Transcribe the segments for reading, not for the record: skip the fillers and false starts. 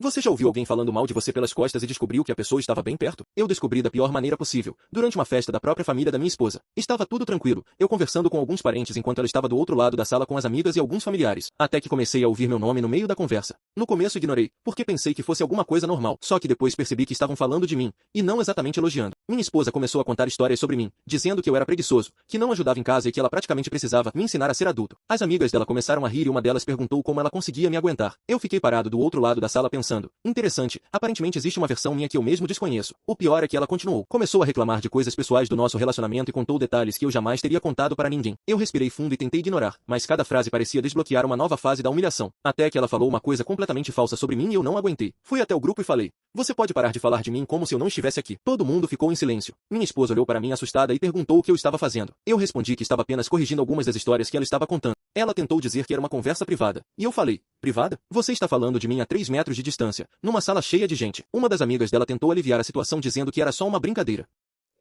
Você já ouviu alguém falando mal de você pelas costas e descobriu que a pessoa estava bem perto? Eu descobri da pior maneira possível, durante uma festa da própria família da minha esposa. Estava tudo tranquilo, eu conversando com alguns parentes enquanto ela estava do outro lado da sala com as amigas e alguns familiares, até que comecei a ouvir meu nome no meio da conversa. No começo ignorei, porque pensei que fosse alguma coisa normal, só que depois percebi que estavam falando de mim, e não exatamente elogiando. Minha esposa começou a contar histórias sobre mim, dizendo que eu era preguiçoso, que não ajudava em casa e que ela praticamente precisava me ensinar a ser adulto. As amigas dela começaram a rir e uma delas perguntou como ela conseguia me aguentar. Eu fiquei parado do outro lado da sala pensando, interessante. Aparentemente existe uma versão minha que eu mesmo desconheço. O pior é que ela continuou. Começou a reclamar de coisas pessoais do nosso relacionamento e contou detalhes que eu jamais teria contado para ninguém. Eu respirei fundo e tentei ignorar, mas cada frase parecia desbloquear uma nova fase da humilhação. Até que ela falou uma coisa completamente falsa sobre mim e eu não aguentei. Fui até o grupo e falei, você pode parar de falar de mim como se eu não estivesse aqui. Todo mundo ficou em silêncio. Minha esposa olhou para mim assustada e perguntou o que eu estava fazendo. Eu respondi que estava apenas corrigindo algumas das histórias que ela estava contando. Ela tentou dizer que era uma conversa privada. E eu falei, privada? Você está falando de mim a 3 metros de distância, numa sala cheia de gente. Uma das amigas dela tentou aliviar a situação dizendo que era só uma brincadeira.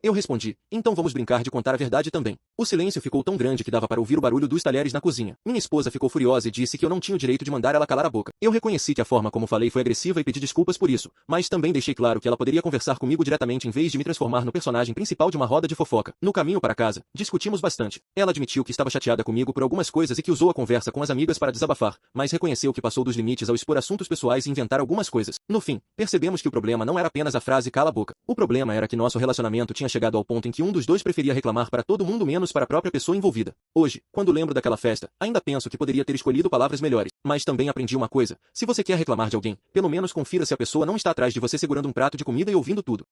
Eu respondi, então vamos brincar de contar a verdade também. O silêncio ficou tão grande que dava para ouvir o barulho dos talheres na cozinha. Minha esposa ficou furiosa e disse que eu não tinha o direito de mandar ela calar a boca. Eu reconheci que a forma como falei foi agressiva e pedi desculpas por isso, mas também deixei claro que ela poderia conversar comigo diretamente em vez de me transformar no personagem principal de uma roda de fofoca. No caminho para casa, discutimos bastante. Ela admitiu que estava chateada comigo por algumas coisas e que usou a conversa com as amigas para desabafar, mas reconheceu que passou dos limites ao expor assuntos pessoais e inventar algumas coisas. No fim, percebemos que o problema não era apenas a frase cala a boca. O problema era que nosso relacionamento tinha chegado ao ponto em que um dos dois preferia reclamar para todo mundo menos para a própria pessoa envolvida. Hoje, quando lembro daquela festa, ainda penso que poderia ter escolhido palavras melhores, mas também aprendi uma coisa, se você quer reclamar de alguém, pelo menos confira se a pessoa não está atrás de você segurando um prato de comida e ouvindo tudo.